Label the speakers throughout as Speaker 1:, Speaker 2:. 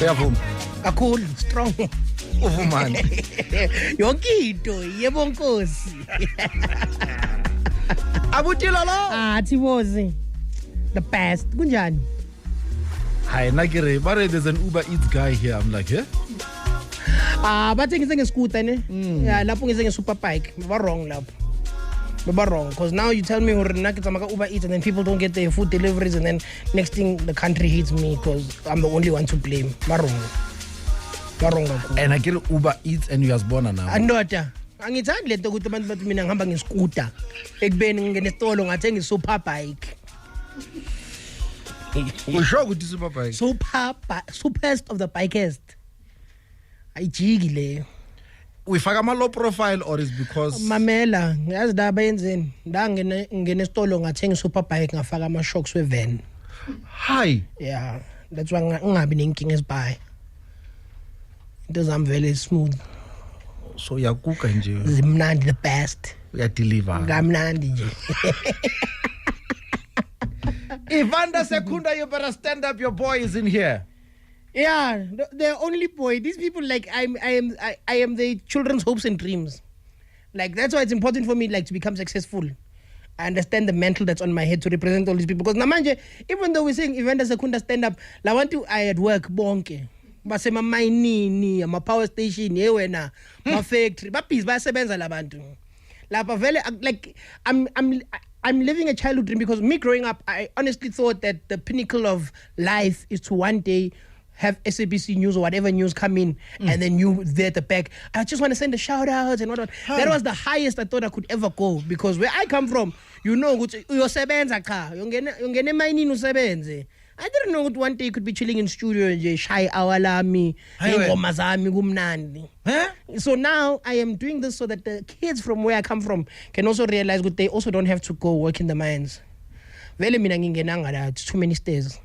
Speaker 1: Uyavuma?
Speaker 2: Kakhulu, strong.
Speaker 1: Uvumani?
Speaker 2: Yonke into, yebo Nkosi.
Speaker 1: Abutilo lo?
Speaker 2: Thibozi. The best. Kunjani?
Speaker 1: Hi, nakire, but there's an Uber Eats guy here. I'm like, eh?
Speaker 2: Bathi ngisenge-scooter ne? Yeah, lapho ngisenge-super bike. We're wrong lapho. We're wrong. Because now you tell me Uber Eats and then people don't get their food deliveries and then next thing the country hates me because I'm the only one to blame. We're wrong.
Speaker 1: And I get Uber Eats and you was born now.
Speaker 2: Andoda. Angithandi lento ukuthi abantu bathi mina ngihamba nge-scooter. Ekubeni ngene esitolo ngathenga i-super bike.
Speaker 1: Usho ukuthi super bike?
Speaker 2: Superest of the bikest. Ayijiki leyo.
Speaker 1: Uyifaka ama low profile or is because
Speaker 2: Mamela, yazi da bayenzeni. Ngene esitolo ngathenga i-super bike ngafaka ama shocks we-van.
Speaker 1: Hi.
Speaker 2: Yeah, that's why ngingabi nenkinga ezibhayi. Into zami very smooth.
Speaker 1: So yakuka nje.
Speaker 2: Zimnandi the best.
Speaker 1: Uyadeliver.
Speaker 2: Ngamnandi nje.
Speaker 1: Ivanda Secunda, you better stand up. Your boy is in here.
Speaker 2: Yeah, the only boy. These people, like, I am the children's hopes and dreams. Like, that's why it's important for me, like, to become successful. I understand the mantle that's on my head to represent all these people. Because namanje, even though we're saying Ivanda Secunda stand up, I want to I at work bonke. Basema mainini, ma power station, yewena, ma factory. Ba busy basebenza labantu. Lapa vele like I'm living a childhood dream because me growing up, I honestly thought that the pinnacle of life is to one day have SABC News or whatever news come in and then you there at the back. I just want to send a shout out and whatnot. That was the highest I thought I could ever go because where I come from, you know, uyosebenza cha, yongene mining usebenze. I didn't know that one day you could be chilling in studio and shy hour lami, ngoma zami kumnandi. So now I am doing this so that the kids from where I come from can also realize that they also don't have to go work in the mines. Vele mina ngingenanga la, it's too many stairs.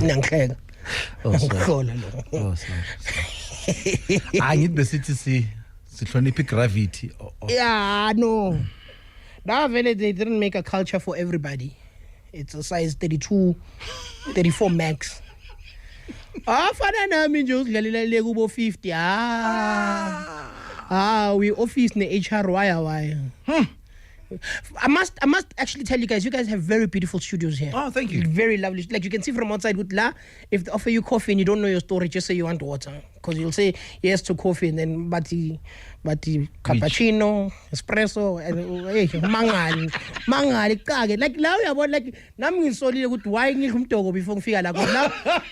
Speaker 2: Nangihleka.
Speaker 1: Oh, sorry. I need the city sihloniphe gravity.
Speaker 2: Yeah, no. Now they didn't make a culture for everybody. It's a size 32, 34 max. Fana nami nje usidlalela le kubo 50. We office ne HR wire. I must actually tell you guys have very beautiful studios here.
Speaker 1: Oh, thank you.
Speaker 2: Very lovely. Like you can see from outside with la, if they offer you coffee and you don't know your story, just say you want water. Because you'll say yes to coffee and then bati cappuccino, espresso, mangali kage. Like now we are like nami ngisolile ukuthi why ngihumtoko before ngifika la.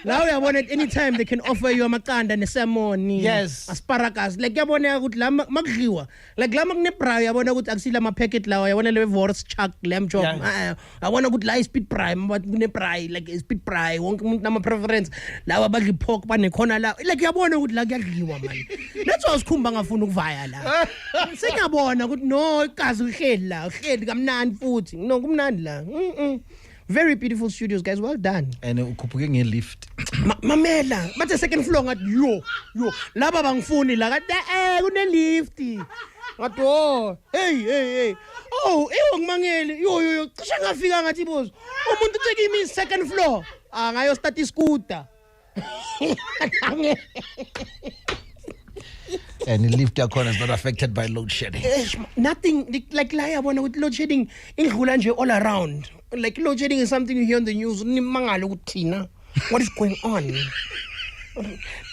Speaker 2: Now we are at any time they can offer you amakanda and salmon,
Speaker 1: yes,
Speaker 2: asparagus. Like yabona ukuthi la makudliwa. Like la makune braai yabona ukuthi akusila ama packet lawa yabona le wors chuck lamb chop. I want ukuthi la speed braai but kune braai like speed braai wonke umuntu nama preference. Lawa badli pork bane khona la. Like yabona ukuthi la kuyadliwa man. That's why usikhumba ngafuna ukuvaya. Sengiyabona ukuthi no igazi uhleli la uhleli kamnandi futhi no kumnandi la very beautiful studios guys, well done.
Speaker 1: And ukhuphuke nge-lift
Speaker 2: mamela bathe second floor ngathi yo laba bangifuni la kathi kune lift ngathi oh hey ngimangele yo cishe ngafika ngathi bozo umuntu utheke imi second floor ngayo start iscooter.
Speaker 1: And the lift yakhona is not affected by load shedding.
Speaker 2: Nothing like yabona ukuthi load shedding indlula nje all around. Like load shedding is something you hear on the news nimangala ukuthina what is going on.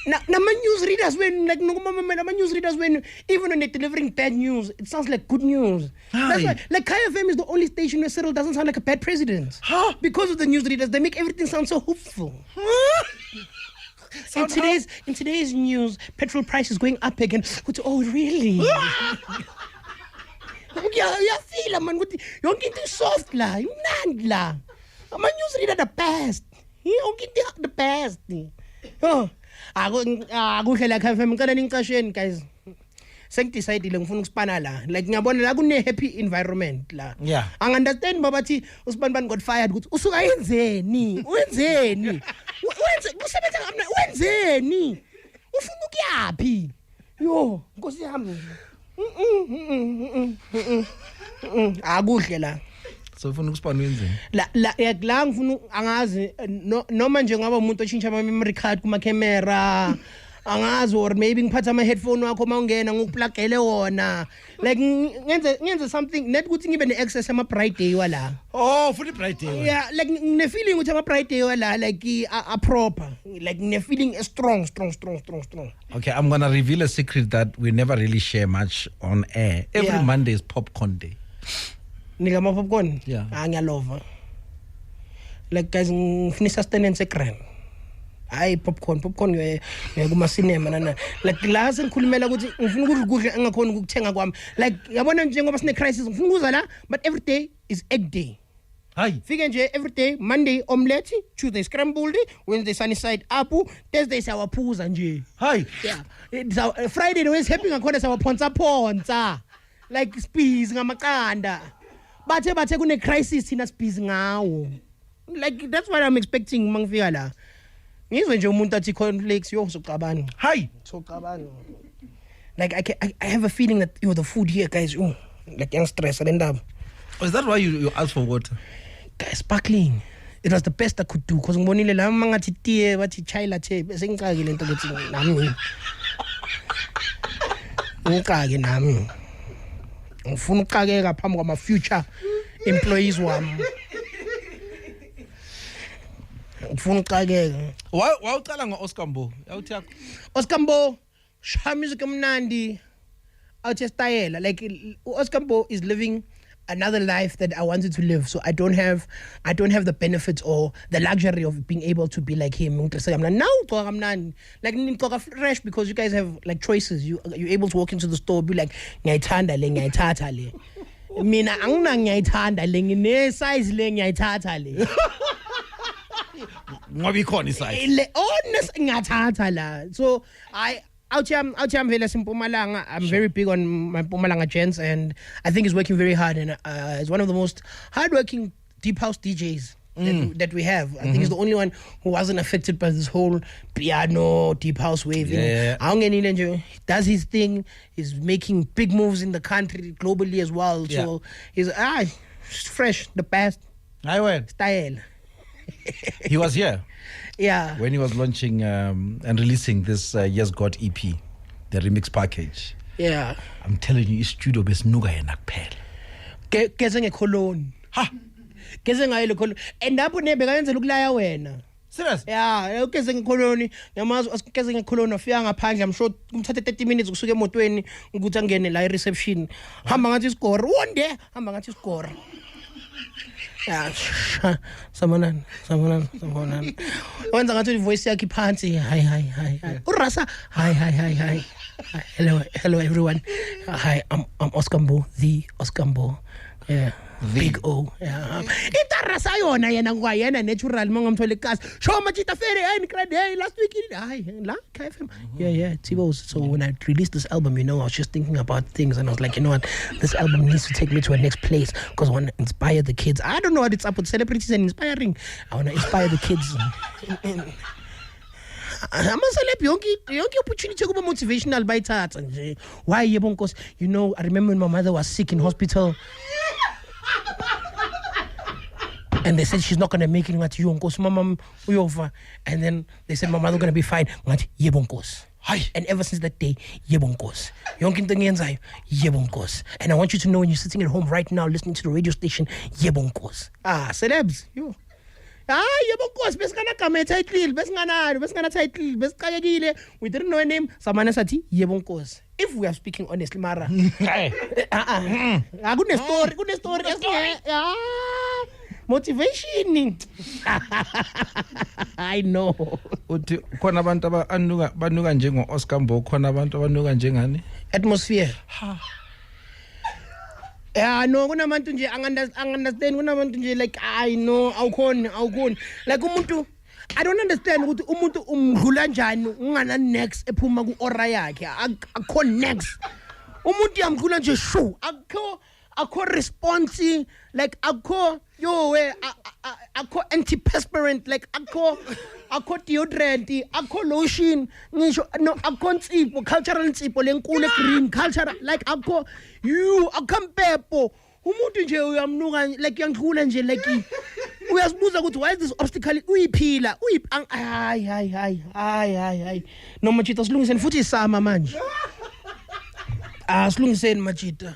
Speaker 2: Nama news readers when like nama news readers when even when they're delivering bad news it sounds like good news. That's why like Kaya FM is the only station where Cherryl doesn't sound like a bad president. Because of the news readers they make everything sound so hopeful. In today's news, petrol price is going up again. Oh, really? Yeah, feel man. You're getting soft la. You're not la. I'm a news reader the best. You're getting the best. Oh, I go like have him guys. Decide ngifuna ukuspana la like ngiyabona la kune happy environment la.
Speaker 1: Yeah.
Speaker 2: I understand babathi uSpanban got fired ukuthi usuka yenzeni usebenza ngamna wenzeni ufuna ukuyaphi yo Nkosi yami akuhle la
Speaker 1: So ufuna ukusipana wenzeni?
Speaker 2: La ngifuna angazi noma nje ngaba umuntu otshintsha ama memory card kuma camera angazi or maybe ngiphatha ama headphone wakho mawungena ngikuplugele wona like ngenze something net ukuthi ngibe ne access ama bright day wala.
Speaker 1: Oh, for the bright day.
Speaker 2: Yeah, like ne feeling ukuthi ama bright day wala like a proper like ne feeling strong.
Speaker 1: Okay, I'm going to reveal a secret that we never really share much on air. Every Monday is popcorn day.
Speaker 2: Nigga ma popcorn?
Speaker 1: Yeah.
Speaker 2: Ngiyalova. Like guys ngifuna sustenance ekran. Hayi popcorn kuma cinema nana like la sengikhulumela ukuthi ngifuna ukudla engakhona ukuthenga kwami like yabona njengoba sine crisis ngifuna ukuza la but every day is egg day.
Speaker 1: Hayi
Speaker 2: Fika nje every day Monday omelette, Tuesday scrambled, Wednesday sunny side up, Thursday siyawaphuza nje.
Speaker 1: Hayi
Speaker 2: Yeah. It's Friday always happy ngakhona sawaphonsa like speeds ngamaqanda. Bathe kune crisis thina speeds ngawo. Like that's what I'm expecting mangifika la. Ngizwe nje umuntu athi conflicts socabana.
Speaker 1: Hayi
Speaker 2: Socabana. Like I have a feeling that the food here guys like young stress and endaba.
Speaker 1: Is that why you asked for water?
Speaker 2: Guys sparkling. It was the best I could do because ngibonile la mangathi tiye bathi chai latte bese ngicake lento ukuthi nami. Ngicake nami. Ngifuna ukuqakeka phambi kwama future employees wami. Ngifuna ukuqakeka.
Speaker 1: Why uqala ngo-Oscar Mbo? Yawuthi yakho?
Speaker 2: Oscar Mbo sha music emnandi out style like Oscar Mbo is living another life that I wanted to live, so I don't have the benefits or the luxury of being able to be like him. Now like fresh because you guys have like choices. You're able to walk into the store be like ngiyayithanda le ngiyayithatha le. Mina angina ngiyayithanda le ngine size le ngiyayithatha le.
Speaker 1: Ngoba ikhona isize.
Speaker 2: Le honest ngiyathatha la. So out here I'm very Mpumalanga. I'm very big on my Mpumalanga gents, and I think he's working very hard, and he's one of the most hardworking deep house DJs that we have. I think he's the only one who wasn't affected by this whole piano deep house wave.
Speaker 1: Yeah.
Speaker 2: He does his thing. He's making big moves in the country globally as well.
Speaker 1: Yeah.
Speaker 2: So he's fresh, the best
Speaker 1: I went.
Speaker 2: style.
Speaker 1: He was here.
Speaker 2: Yeah.
Speaker 1: When he was launching and releasing this Yes God EP, the remix package.
Speaker 2: Yeah.
Speaker 1: I'm telling you, studio besinuka yena kuphela.
Speaker 2: Geze ngekoloni.
Speaker 1: Ha.
Speaker 2: Geze ngayo le koloni. Endapho nebeka yenzela ukulaya wena.
Speaker 1: Serious?
Speaker 2: Yeah, ugeze ngekoloni. Yamazi asigeze ngekoloni afika ngaphandle. I'm sure kumthatha 30 minutes kusuka emotweni ukuthi angene la reception. Hamba ngathi score. One day hamba ngathi score. Yeah, samanani. Wenza ngathi voice yakhe phansi. Hi. Urasa. Hi. Hello everyone. Hi, I'm Oscar Mbo, the Oscar Mbo. Yeah. Big O. Yeah. Itarasa yona yena ngoyena natural mangomthole ikasi. Show machita fere hey grade hey last week la KFM. Yeah, Tibos. So when I released this album, I was just thinking about things and I was like, you know what? This album needs to take me to a next place because I want to inspire the kids. I don't know what it's up with celebrities and inspiring. I want to inspire the kids. I'm a celeb yonke opportunity kuba motivational bayithatha nje. Why yebo nkosi? You know, I remember when my mother was sick in hospital. And they said she's not going to make it ngathi yonkosi mama uyova, and then they said my mother going to be fine ngathi yebo nkosi.
Speaker 1: Hi.
Speaker 2: And ever since that day, yebo nkosi. Yonke into engiyenzayo yebo nkosi. And I want you to know when you're sitting at home right now listening to the radio station, yebo nkosi. Celebs, yo. Yebo nkosi besingana gama title, besingana title, besiqakekile. We didn't know a name. Samana sathi yebo nkosi. If we are speaking honestly, Mara. Good story. Motivation. I know.
Speaker 1: Uthi khona abantu banuka njengo Oscar Mbo, khona abantu banuka njengani?
Speaker 2: Atmosphere. Yeah, no, kunabantu nje understand kunabantu nje like I know awukhona like umuntu I don't understand ukuthi umuntu umdlula kanjani ungana next ephuma ku aura yakhe akho next umuntu yamdlula nje shu akho response like akho akho antiperspirant like akho deodorant akho lotion ngisho no akho nsipho cultural nsipho lenkulu green culture like akho you akampepo umuntu nje uyamnuka like uyangidlula nje like uyazibuza ukuthi why is this obstacle uyiphila hayi no Machita silungiseni futhi isama manje silungiseni Machita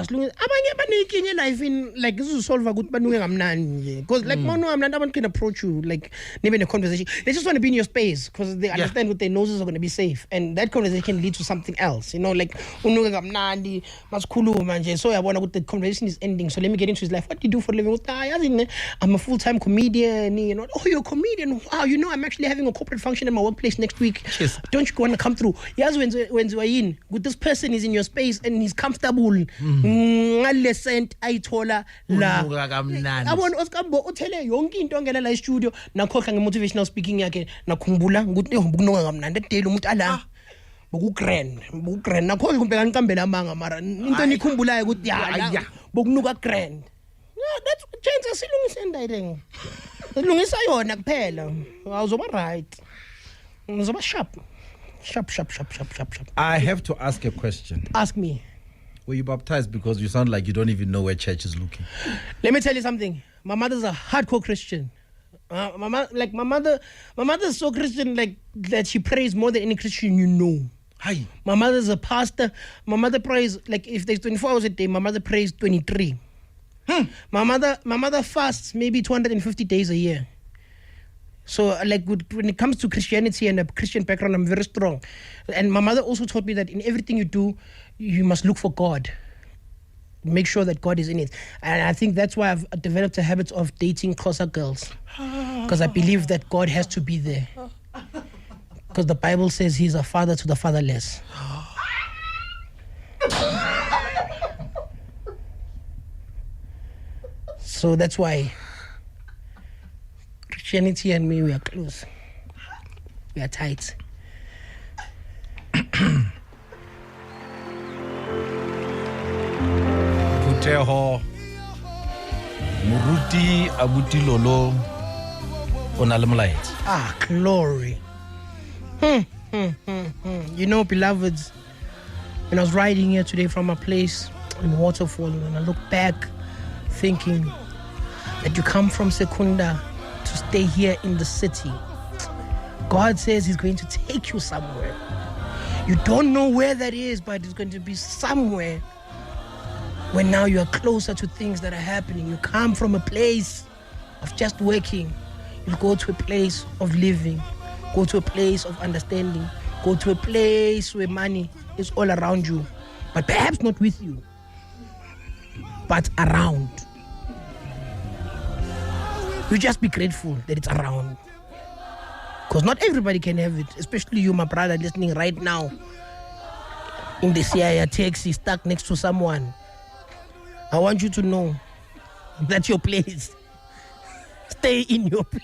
Speaker 2: silungise abanye banenkinga life in like izosolve ukuthi banuke ngamnani nje because like mawunuka ngamnani abantu can approach you like maybe in a conversation they just want to be in your space because they understand what their noses are going to be safe and that conversation can lead to something else, you know, like unuke ngamnandi masikhuluma nje so uyabona ukuthi the conversation is ending so let me get into his life. What do you do for a living? I'm a full-time comedian, you know. Oh, you're a comedian. Wow, you know I'm actually having a corporate function at my workplace next week. Yes. Don't you want to come through? Yes, when you're in with this person is in your space and he's comfortable. Ngalesent ayithola la abona usikambo uthele yonke into ongena la studio nakhokha ngemotivational speaking yakhe nakhumbula ukuthi ukunuka kamnandi edele umuntu ala boku grand nakhokha kumbe kanicambela amanga mara into nikhumbulayo ukuthi ya bokunuka grand. That's change asilungise ndayeng silungisa yona kuphela awuzoba right uzoba sharp.
Speaker 1: I have to ask a question.
Speaker 2: Ask me.
Speaker 1: Were you baptized? Because you sound like you don't even know where church is looking.
Speaker 2: Let me tell you something. My mother's a hardcore Christian. My mother is so Christian like that she prays more than any Christian you know.
Speaker 1: Hi.
Speaker 2: My mother's a pastor. My mother prays like if there's 24 hours a day, my mother prays 23. My mother fasts maybe 250 days a year. So like when it comes to Christianity and a Christian background, I'm very strong. And my mother also taught me that in everything you do, you must look for God. Make sure that God is in it. And I think that's why I've developed a habit of dating closer girls. Because I believe that God has to be there. Because the Bible says he's a father to the fatherless. So that's why Christianity and me, we are close. We are tight.
Speaker 1: Puteho Muruti Abuti Lolo Onalamlight.
Speaker 2: Glory. You know, beloveds, when I was riding here today from a place in Waterfall, and I look back thinking that you come from Secunda to stay here in the city. God says he's going to take you somewhere. You don't know where that is, but it's going to be somewhere when now you are closer to things that are happening. You come from a place of just working. You go to a place of living. Go to a place of understanding. Go to a place where money is all around you, but perhaps not with you, but around. You just be grateful that it's around. Because not everybody can have it, especially you, my brother, listening right now in the CIA taxi, stuck next to someone. I want you to know that's your place. Stay in your place.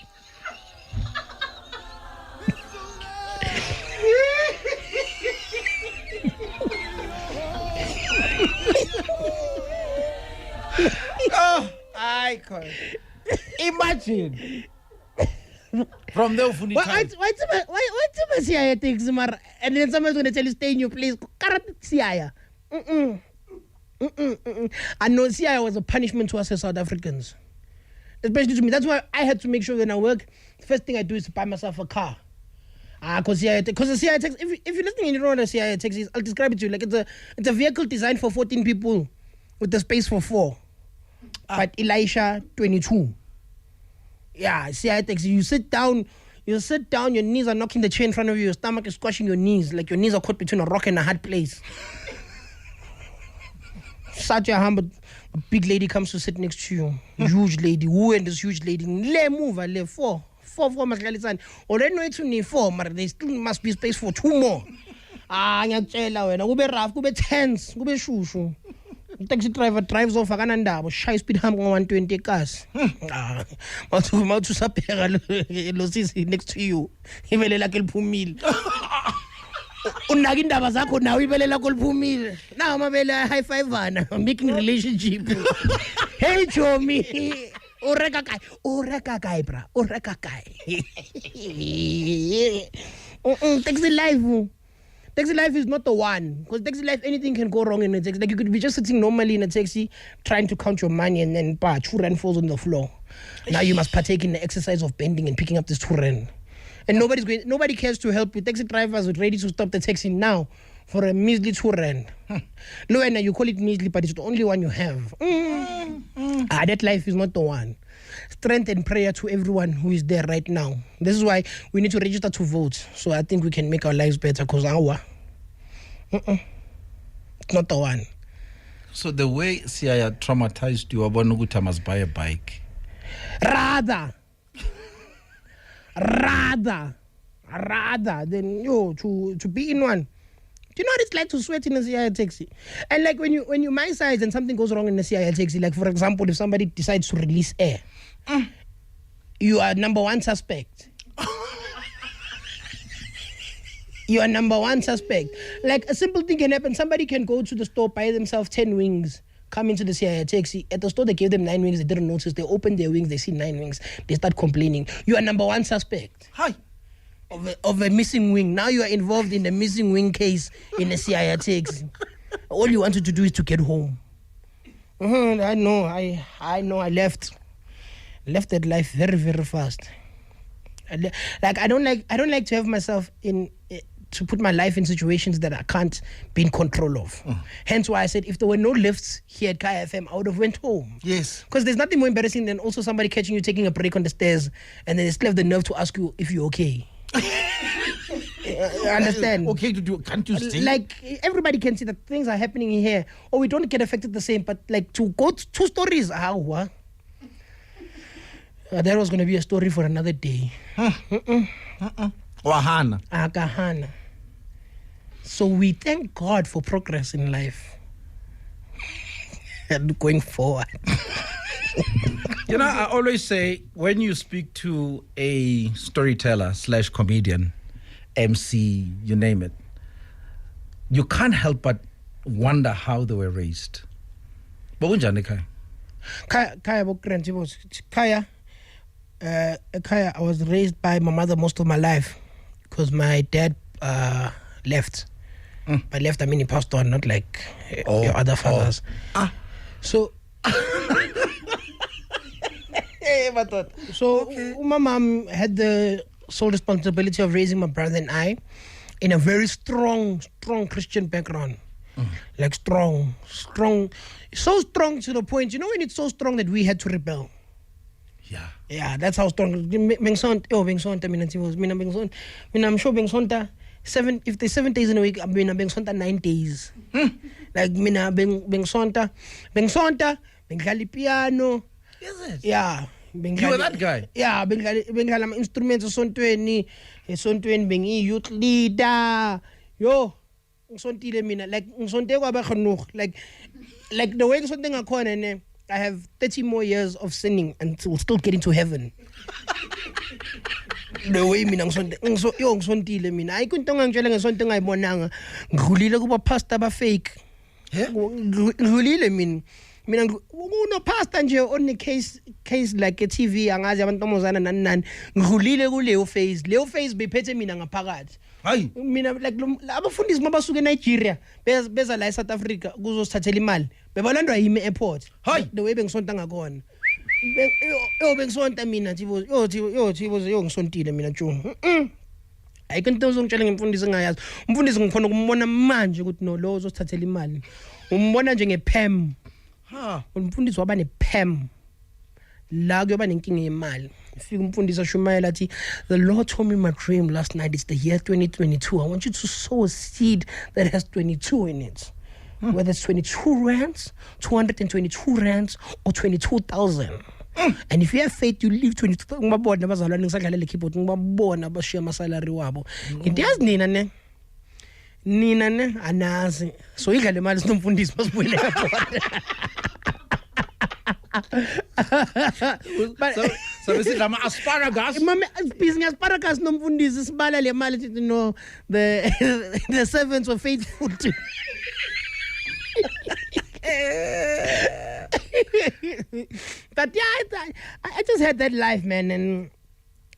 Speaker 1: Oh, I can't. Imagine. From there,
Speaker 2: why CIA takes and then someone's going to tell you stay in your place? CIA. I know CIA was a punishment to us as South Africans, especially to me. That's why I had to make sure when I work, the first thing I do is to buy myself a car. Because the CIA taxi, if you're listening and you don't know what a CIA taxi is, I'll describe it to you. Like it's a vehicle designed for 14 people with the space for 4. But Elisha 22. Yeah, CIA taxi. You sit down, your knees are knocking the chair in front of you, your stomach is squashing your knees, like your knees are caught between a rock and a hard place. Such a humble, a big lady comes to sit next to you. Huge lady. Who and this huge lady? Le move, le 4 must realize. Already know it's only 4, but there still must be space for 2 more. Ngiyakutshela wena kube rough, kube tense, kube shushu. The taxi driver drives off akanandaba, shy speed hamba ngo-120 cars. Mawuthi usabheka lo sisi next to you, ibele lakhe liphumile. Unaka indaba zakho nawe ibele lakho liphumile. Nawo amabele high five ana, making relationship. Hey Jomi, ureka kai bra, ureka kai. Taxi live. Taxi life is not the one. Because taxi life, anything can go wrong in a taxi. Like you could be just sitting normally in a taxi, trying to count your money, and then 2 rand falls on the floor. Now you must partake in the exercise of bending and picking up this 2 rand. And nobody cares to help you. Taxi drivers are ready to stop the taxi now for a measly 2 rand. Loena, you call it measly, but it's the only one you have. That life is not the one. Strength and prayer to everyone who is there right now. This is why we need to register to vote. So I think we can make our lives better, because it's not the one.
Speaker 1: So the way Siaya traumatized you, Abanuguta must buy a bike.
Speaker 2: Rather than to be in one. Do you know what it's like to sweat in a CIL taxi? And like when you my size and something goes wrong in a CIL taxi, like for example, if somebody decides to release air, you are number one suspect. You are number one suspect. Like a simple thing can happen. Somebody can go to the store, buy themselves 10 wings, come into the CIL taxi. At the store, they gave them 9 wings. They didn't notice. They opened their wings. They see 9 wings. They start complaining. You are number one suspect.
Speaker 1: Hi.
Speaker 2: Of a missing wing. Now you are involved in the missing wing case in a CIL taxi. All you wanted to do is to get home. I know. I left that life very, very fast. I don't like to have myself to put my life in situations that I can't be in control of. Hence why I said if there were no lifts here at Kaya FM, I would have went home.
Speaker 1: Yes.
Speaker 2: Because there's nothing more embarrassing than also somebody catching you taking a break on the stairs and then they still have the nerve to ask you if you're okay. Understand?
Speaker 1: Okay to do, can't you see?
Speaker 2: Like everybody can see that things are happening here. Or we don't get affected the same, but like to go 2 stories, that was going to be a story for another day.
Speaker 1: Wahana.
Speaker 2: Akahana. So we thank God for progress in life and going forward.
Speaker 1: You know, I always say when you speak to a storyteller / comedian, MC, you name it, you can't help but wonder how they were raised. But
Speaker 2: Kaya, I was raised by my mother most of my life because my dad left. By left, I mean he passed on, not like your other fathers. So, my mom had the sole responsibility of raising my brother and I in a very strong Christian background. Like strong. So strong to the point, you know when it's so strong that we had to rebel. Yeah, that's how strong. I'm sure if there's 7 days in a week, I'm being 9 days. Like mina bengsonta, bengali piano.
Speaker 1: Is it?
Speaker 2: Yeah.
Speaker 1: You were that guy?
Speaker 2: Yeah, bengali instruments sontweni bengi youth leader. Yo, ngisontile mina like ngisonte kwaba genoeg. Like the way ngisonte ngakhona I have 30 more years of sinning until still getting to heaven. The way mina ngisontile mina ayikunto ngangitshela ngesonto engayibonanga ngidlulile kuba pastor ba fake. Ngidlulile mina kuno pastor nje on a case like a TV angazi abantomozana nani ngidlulile kuleyo phase bephethe mina ngaphakathi.
Speaker 1: Hayi
Speaker 2: Mina like abafundisi mabasuka eNigeria beza la eSouth Africa kuzosithathela imali bebalandwa yimi airport. The way bengisonta ngakhona bengisonta mina thibo ngisontile mina June. Ayikanto uzongitshela ngemfundisi engayazi. Umfundisi ngikhona ukumbona manje ukuthi no lo uzosithathela imali. Umbona nje ngephem. Umfundisi waba nephem. La kuyoba nenkinga yemali. Ifika umfundisi ashumayela athi the Lord told me my dream last night, it's the year 2022. I want you to sow a seed that has 22 in it. Whether it's 22 rands, 222 rands, or 22,000. And if you have faith, you leave 22,000. Ngibabona abazalwane ngisadlalela keyboard ngibabona bashiya amasalary wabo. Ngiyazi nina ne anazi. So idlale imali sinomfundisi masibuyele airport.
Speaker 1: So this is asparagus.
Speaker 2: Mama busy asparagus nomfundisi sibala le mali the servants were faithful to. But yeah, I just had that life, man, and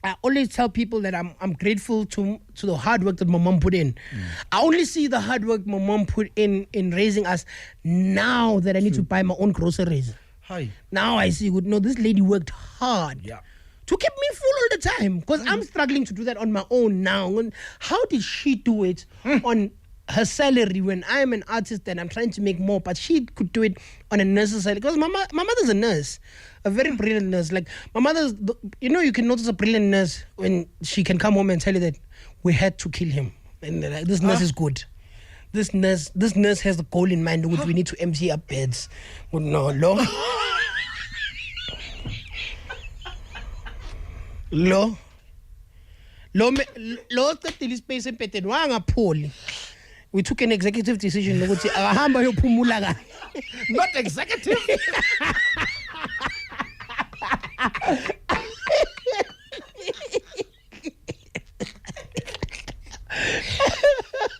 Speaker 2: I always tell people that I'm grateful to the hard work that my mom put in. I only see the hard work my mom put in raising us now that I need to buy my own groceries.
Speaker 1: Hi.
Speaker 2: Now I see, no, this lady worked hard to keep me full all the time, because I'm struggling to do that on my own now. And how did she do it on her salary when I'm an artist and I'm trying to make more, but she could do it on a nurse's salary? Because my mother's a nurse, a very brilliant nurse. Like, my mother's, you can notice a brilliant nurse when she can come home and tell you that we had to kill him. And like, this nurse is good. This nurse has the goal in mind, which we need to empty up beds. But no, lo qedile space empeteni wangapholi. We took an executive decision ukuthi akahamba yophumula kahle.
Speaker 1: Not executive.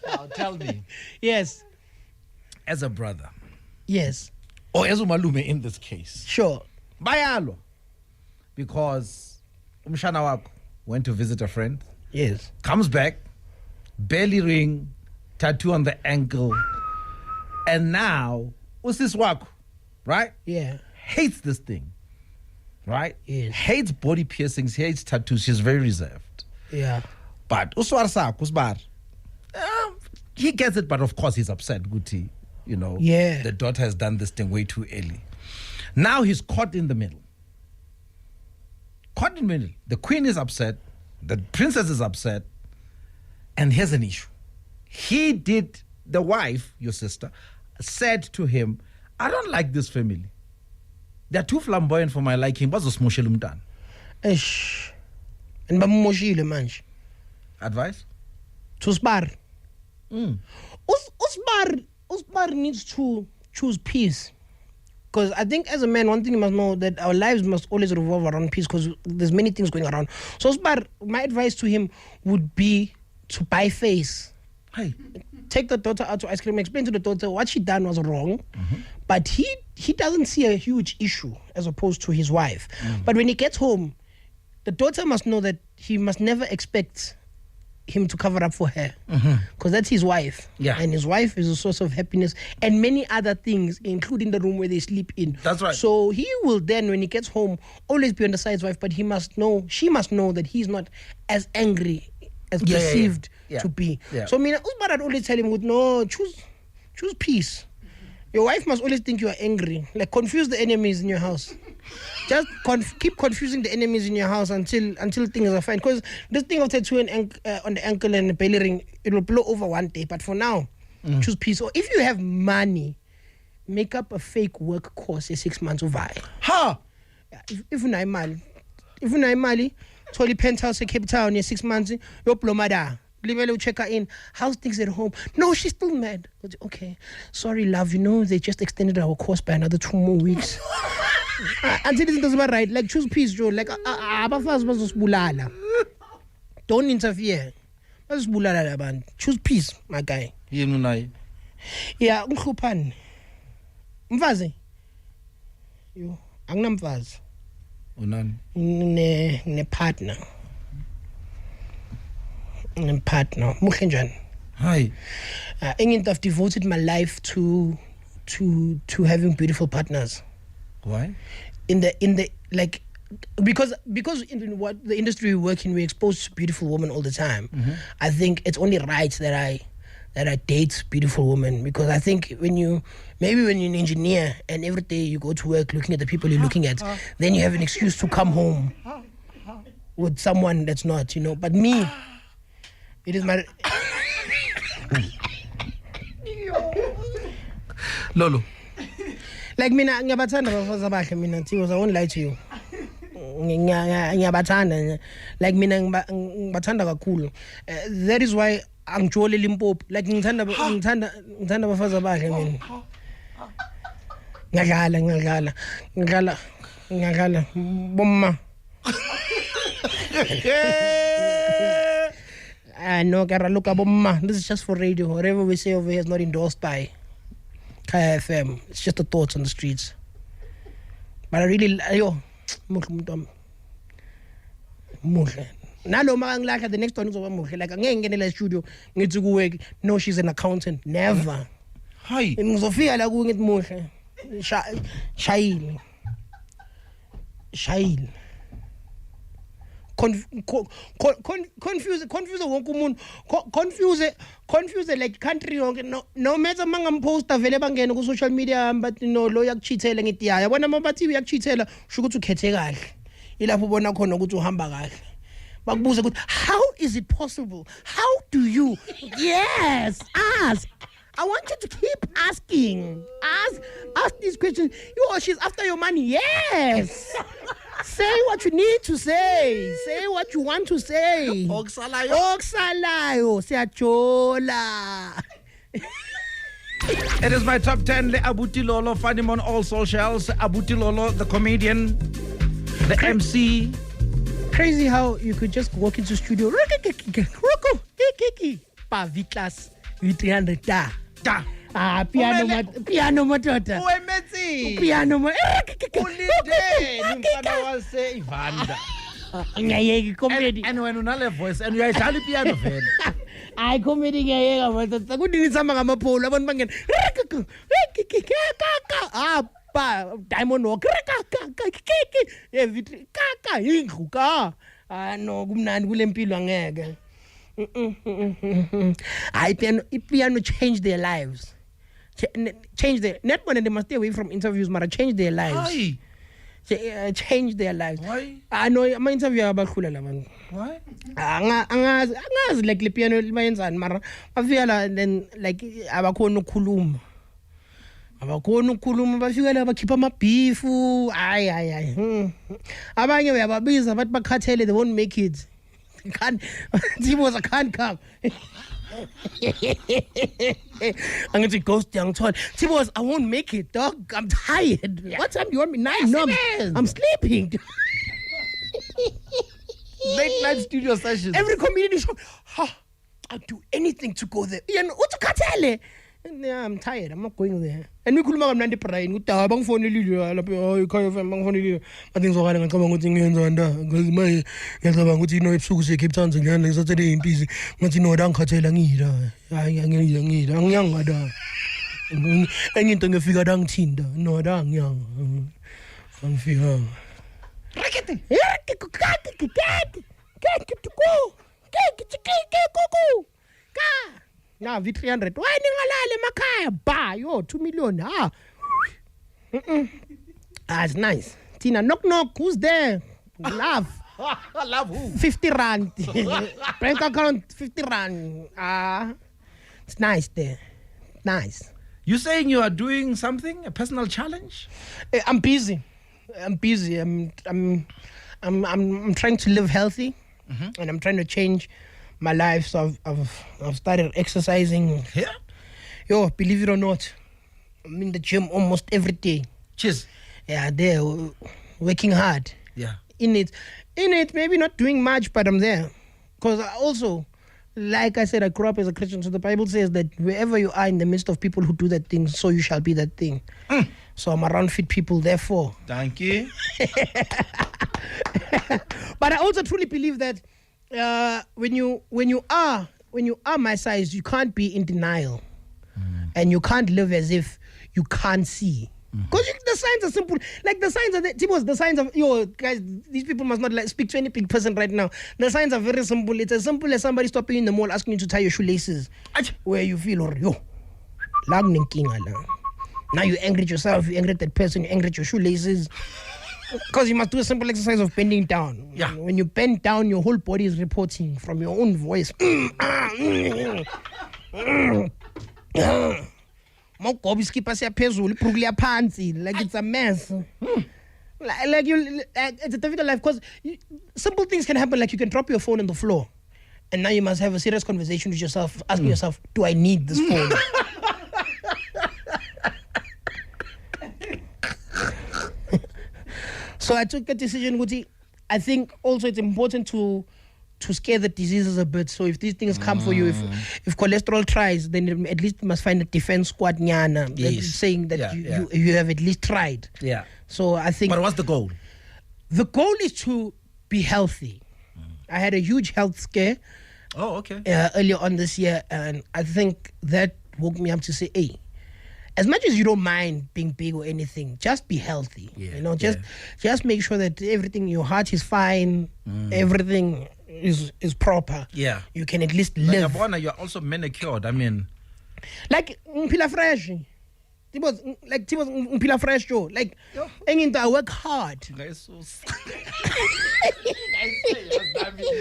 Speaker 1: Now tell me.
Speaker 2: Yes.
Speaker 1: As a brother.
Speaker 2: Yes.
Speaker 1: Or as umalume in this case.
Speaker 2: Sure.
Speaker 1: Bayalo. Because umshana wako went to visit a friend.
Speaker 2: Yes.
Speaker 1: Comes back, belly ring, tattoo on the ankle, and now usis wako, right?
Speaker 2: Yeah.
Speaker 1: Hates this thing, right?
Speaker 2: Yes.
Speaker 1: Hates body piercings, hates tattoos. She's very reserved.
Speaker 2: Yeah.
Speaker 1: But usbar, he gets it, but of course he's upset. Guti,
Speaker 2: Yeah.
Speaker 1: the daughter has done this thing way too early. Now he's caught in the middle. Caught in the middle. The queen is upset. The princess is upset. And here's an issue. The wife, your sister, said to him, I don't like this family. They're too flamboyant for my liking. What's the smoshel umtan?
Speaker 2: Eish. And bamumoshile manje.
Speaker 1: Advice?
Speaker 2: To spar. Usbar needs to choose peace. Because I think as a man, one thing you must know, that our lives must always revolve around peace, because there's many things going around. So Usbar, my advice to him would be to buy face.
Speaker 1: Hey.
Speaker 2: Take the daughter out to ice cream, explain to the daughter what she done was wrong, but he doesn't see a huge issue as opposed to his wife. But when he gets home, the daughter must know that he must never expect him to cover up for her, because that's his wife.
Speaker 1: Yeah.
Speaker 2: And his wife is a source of happiness and many other things, including the room where they sleep in.
Speaker 1: That's right.
Speaker 2: So he will then, when he gets home, always be on the side of his wife, but she must know that he's not as angry as perceived to be.
Speaker 1: Yeah.
Speaker 2: So Usman, I'd always tell him, no, choose peace. Your wife must always think you are angry. Like, confuse the enemies in your house. Just keep confusing the enemies in your house until things are fine. Because this thing of tattooing on the ankle and the belly ring, it will blow over one day. But for now, choose peace. Or if you have money, make up a fake work course 6 months of I.
Speaker 1: Ha!
Speaker 2: If you know Mali, totally penthouse in Cape Town 6 months, you're plomada. Leave check her in. How's things at home? No, she's still mad. Okay, sorry, love. They just extended our course by another 2 more weeks. Until it doesn't right. Like, choose peace, Joe. Like, don't interfere. Choose peace, my guy. Yeah, umhluphan. Mfazi. Yo, anginamfazi.
Speaker 1: Unani?
Speaker 2: Ne partner. Muhle njani?
Speaker 1: Hi.
Speaker 2: I've devoted my life to having beautiful partners.
Speaker 1: Why?
Speaker 2: Because in what the industry we work in, we're exposed to beautiful women all the time. I think it's only right that I date beautiful women, because I think when you're an engineer and every day you go to work looking at the people you're looking at, then you have an excuse to come home with someone that's not, But me, it is my...
Speaker 1: Lolo.
Speaker 2: Like, mina ngiyabathanda abafazi abahle mina, Tios, I won't lie to you. Ngiyabathanda. Like, mina ngibathanda kakhulu. That is why angijole Limpopo. Like, ngithanda abafazi abahle mina. Ngiyadlala bomma. No, look, bomma. This is just for radio. Whatever we say over here is not endorsed by Kaya FM. It's just the thoughts on the streets. But I really, muhle. Nalo makangilahla, the next one uzoba muhle. Like angeke ngenela studio ngithi kuwe, no, she's an accountant. Never.
Speaker 1: Hi.
Speaker 2: Ngizofika la kuwe ngithi muhle. Shayile. Confuse wonke umuntu. Confuse like country yonke. No matter mangamposta vele bangene ku social media but no lo yakuchithela ngithi yabona mabathi uyakuchithela sho ukuthi ukhethe kahle. Ilapho ubona khona ukuthi uhamba kahle. Bakubuza ukuthi how is it possible? How do you? Yes, ask. I want you to keep asking. Ask these questions. She's after your money. Yes. Say what you need to say. Say what you want to say. Oksalayo. Siyachola.
Speaker 1: It is my top 10. Le Abuti Lolo. Find him on all socials. Abuti Lolo, the comedian, the MC.
Speaker 2: Crazy how you could just walk into studio. Viklas. 300 da. Piano matota. Piano ma. Comedy.
Speaker 1: And when unale voice and you are Charlie piano fan.
Speaker 2: I comedy ngiyayeka matota. Kudinisa ngamapolo abantu bangena. Diamond walk. Vitri kaka indlu ka. No kumnandi kulempilo angeke. Piano changed their lives. Change their not when they must stay away from interviews, but change their lives. Change their lives.
Speaker 1: Why?
Speaker 2: I know my interview about man.
Speaker 1: Why?
Speaker 2: Angazi like le piano mayenzani mara bafika then like abakhona ukukhuluma. Bafika la bakhipha amabhifu. Abanye uyababiza bathi bakhathele, they won't make it. Can't come. I'm going to ghost young Todd. Tibos, I won't make it, dog. I'm tired. Yeah. What time do you want me? 9. No, I'm sleeping.
Speaker 1: Late night studio sessions.
Speaker 2: Every community show. I'll do anything to go there. You know, what to katele? Yeah, I'm tired. I'm not going there. And we couldn't have Nandi Prain. We have bang phone Lilia. You can't have bang phone Lilia. I think so. I'm coming with things on that. Because my Yabang would know if Susie keep dancing and there's a day in busy. But you know, don't catch a languida. I'm young. Anything if you got down tinder. No, I'm young. I'm feeling. Now, V300. Why ningalale makaya? Ba, yo, 2 million. It's nice. Tina, knock. Who's there? Love.
Speaker 1: Love who?
Speaker 2: 50 rand. Bank account, 50 rand. It's nice there. Nice.
Speaker 1: You saying you are doing something? A personal challenge?
Speaker 2: I'm busy. I'm trying to live healthy, and I'm trying to change my life. So I've started exercising.
Speaker 1: Yeah.
Speaker 2: Yo, believe it or not, I'm in the gym almost every day.
Speaker 1: Cheers.
Speaker 2: Yeah, there, working hard.
Speaker 1: Yeah.
Speaker 2: In it, maybe not doing much, but I'm there. Because also, like I said, I grew up as a Christian. So the Bible says that wherever you are in the midst of people who do that thing, so you shall be that thing. So I'm around fit people, therefore.
Speaker 1: Thank you.
Speaker 2: But I also truly believe that when you are my size, you can't be in denial, and you can't live as if you can't see. Because the signs are simple. Like the signs are the signs of guys. These people must not speak to any big person right now. The signs are very simple. It's as simple as somebody stopping you in the mall asking you to tie your shoelaces, where you feel now you're angry at yourself. You're angry at that person. You're angry at your shoelaces. Because you must do a simple exercise of bending down.
Speaker 1: Yeah.
Speaker 2: When you bend down, your whole body is reporting from your own voice. Like it's a mess. Like it's a difficult life because simple things can happen. Like you can drop your phone on the floor, and now you must have a serious conversation with yourself, asking yourself, "Do I need this phone?" So I took a decision, Guti. I think also it's important to scare the diseases a bit. So if these things come for you, if cholesterol tries, then at least you must find a defense squad nyana saying that you have at least tried.
Speaker 1: Yeah.
Speaker 2: So I think.
Speaker 1: But what's the goal?
Speaker 2: The goal is to be healthy. I had a huge health scare
Speaker 1: Oh, okay.
Speaker 2: earlier on this year, and I think that woke me up to say, hey, as much as you don't mind being big or anything, just be healthy.
Speaker 1: Yeah,
Speaker 2: Just make sure that everything, your heart is fine, everything is proper.
Speaker 1: Yeah.
Speaker 2: You can at least
Speaker 1: Like,
Speaker 2: live.
Speaker 1: Yabona, you're also manicured. I mean,
Speaker 2: Like Mpila Fresh. Mpila Fresh Joe. Like I work hard.
Speaker 1: guys,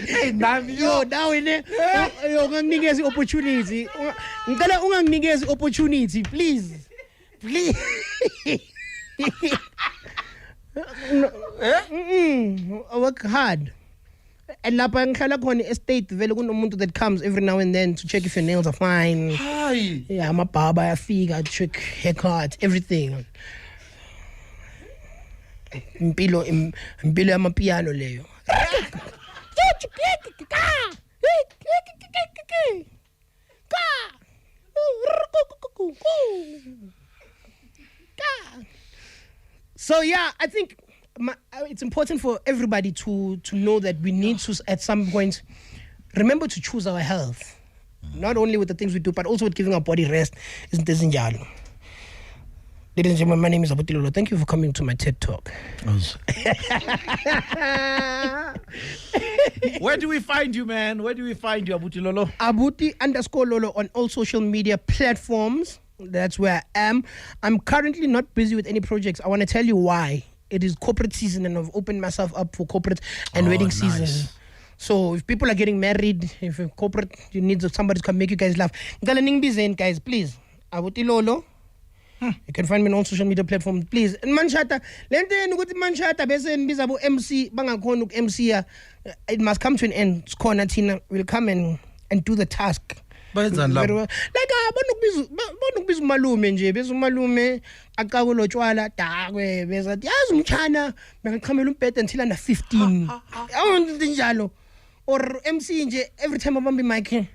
Speaker 1: hey, Nami,
Speaker 2: Yo, now in there, unganginikeza opportunity. Ngicela unganginikeza opportunity, please. Please. I work hard. And lapha ngihlala khona estate vele kunomuntu that comes every now and then to check if your nails are fine.
Speaker 1: Hi.
Speaker 2: Yeah, amabhaba ayafika, check haircut, everything. Impilo yamapiano leyo. So yeah, I think it's important for everybody to know that we need to, at some point, remember to choose our health. Not only with the things we do, but also with giving our body rest. Isn't this njalo? Ladies and gentlemen, my name is Abutilolo. Thank you for coming to my TED Talk.
Speaker 1: Where do we find you, man? Where do we find you, Abutilolo?
Speaker 2: Abuti_Lolo on all social media platforms. That's where I am. I'm currently not busy with any projects. I want to tell you why. It is corporate season, and I've opened myself up for corporate and wedding season. So if people are getting married, if a corporate, you need somebody to come make you guys laugh. Guys, please. Abutilolo. You can find me on all social media platforms, please. And manchata, lente ukuthi manchata bese nibiza bo MC bangakhona uk MC ya. It must come to an end. Skona Tina will come and do the task. Very well. Like bonukubiza umalume nje, bese umalume aqaka lotshwala dakwe bese yazi umchana bengaqhamela umbhede until under 15. Awundi njalo. Or MC nje every time abambi mic.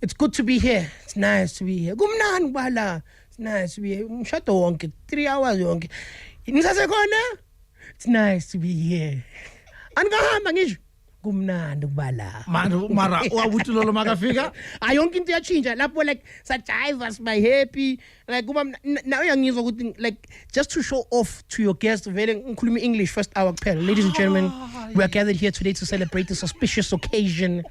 Speaker 2: It's good to be here. It's nice to be here. Kumnandi kubala. It's nice to be here. Umshado wonke 3 hours yonke. Nisasekhona? It's nice to be here. Angahamba ngisho. Kumnandi kubala.
Speaker 1: Mara Abutilolo makafika.
Speaker 2: Ayonke into yachinja lapho like sajive my happy like now uyangizwa ukuthi like just to show off to your guests vele ngikhuluma English first hour kuphela. Ladies and gentlemen, we are gathered here today to celebrate this auspicious occasion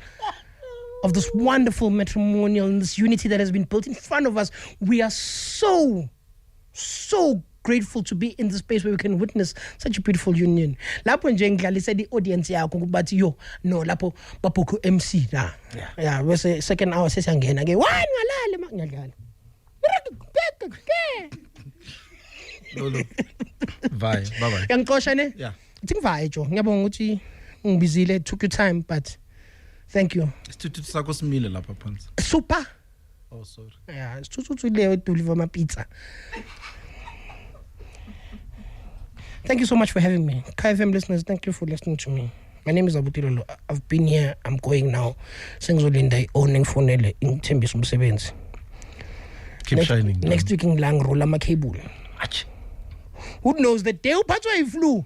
Speaker 2: of this wonderful matrimonial and this unity that has been built in front of us. We are so grateful to be in this space where we can witness such a beautiful union. Lapho nje ngidlalisa the audience yakho kubathi yo no lapho babhoko MC na. Yeah, bese second hour sesiyangena ke. Why ngalale ngiyadlala.
Speaker 1: Lolo. Bye. Bye.
Speaker 2: Yangixosha ne?
Speaker 1: Yeah.
Speaker 2: Ithi ngivaye jo. Ngiyabonga ukuthi ngibizile, took your time, but thank you.
Speaker 1: Isithuthi sakho simile lapha phansi.
Speaker 2: Super.
Speaker 1: Oh, sorry.
Speaker 2: Yeah, isithuthi leyo deliver my pizza. Thank you so much for having me. KFM listeners, thank you for listening to me. My name is Abutilolo. I've been here. I'm going now. Sengizolinda owning fonele ngithembisa umsebenzi.
Speaker 1: Keep shining.
Speaker 2: Next week ngilangrola ama cable. Who knows the day uphathwa iflu?